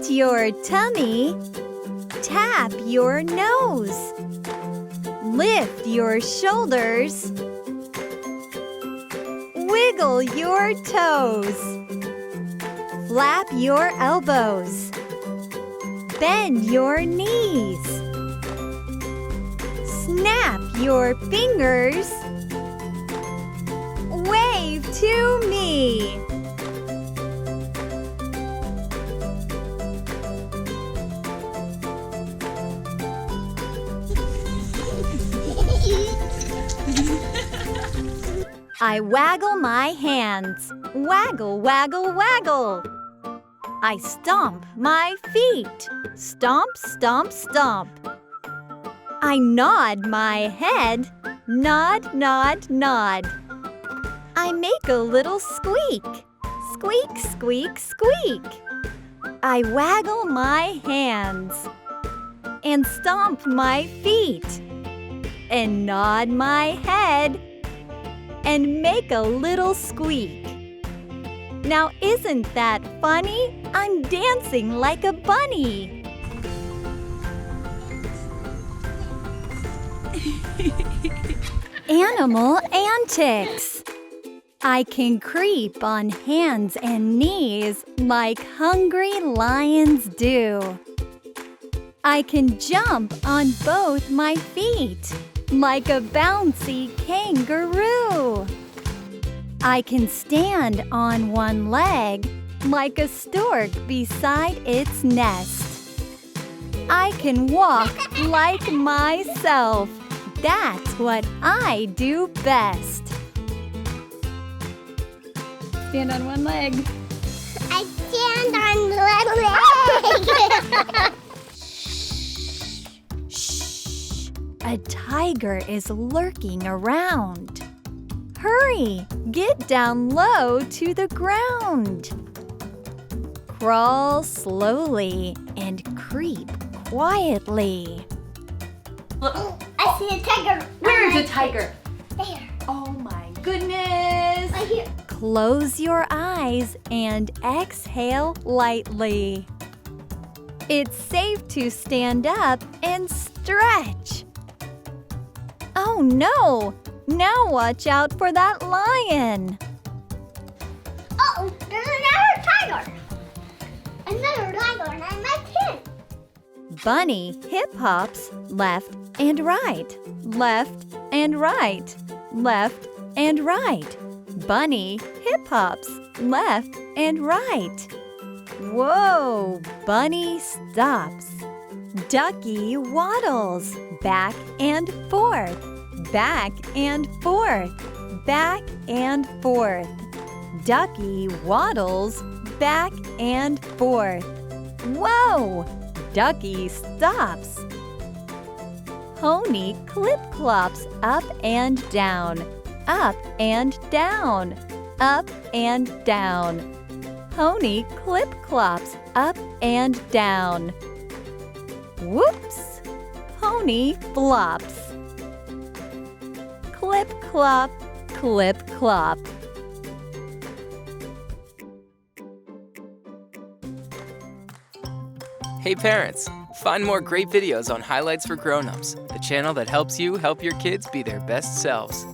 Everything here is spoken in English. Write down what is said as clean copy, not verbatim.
Lift your tummy. Tap your nose. Lift your shoulders. Wiggle your toes. Flap your elbows. Bend your knees. Snap your fingers. Wave to me. I waggle my hands. Waggle, waggle, waggle. I stomp my feet. Stomp, stomp, stomp. I nod my head. Nod, nod, nod. I make a little squeak. Squeak, squeak, squeak. I waggle my hands and stomp my feet and nod my head and make a little squeak. Now isn't that funny? I'm dancing like a bunny. Animal antics. I can creep on hands and knees like hungry lions do. I can jump on both my feet like a bouncy kangaroo. I can stand on one leg like a stork beside its nest. I can walk like myself. That's what I do best. Stand on one leg. I stand on one leg. Shh. A tiger is lurking around. Hurry, get down low to the ground. Crawl slowly and creep quietly. I see a tiger. Where's a tiger? There. Oh my goodness! Right here. Close your eyes and exhale lightly. It's safe to stand up and stretch. Oh no! Now watch out for that lion. Oh, there's another tiger. Another tiger in my tent. Bunny hip hops left and right, left and right, left and right. Bunny hip hops left and right. Whoa! Bunny stops. Ducky waddles back and forth, back and forth, back and forth. Ducky waddles back and forth. Whoa! Ducky stops. Pony clip-clops up and down, up and down, up and down. Pony clip-clops up and down. Whoops! Pony flops. Clip-clop, clip-clop. Hey parents, find more great videos on Highlights for Grown-Ups, the channel that helps you help your kids be their best selves.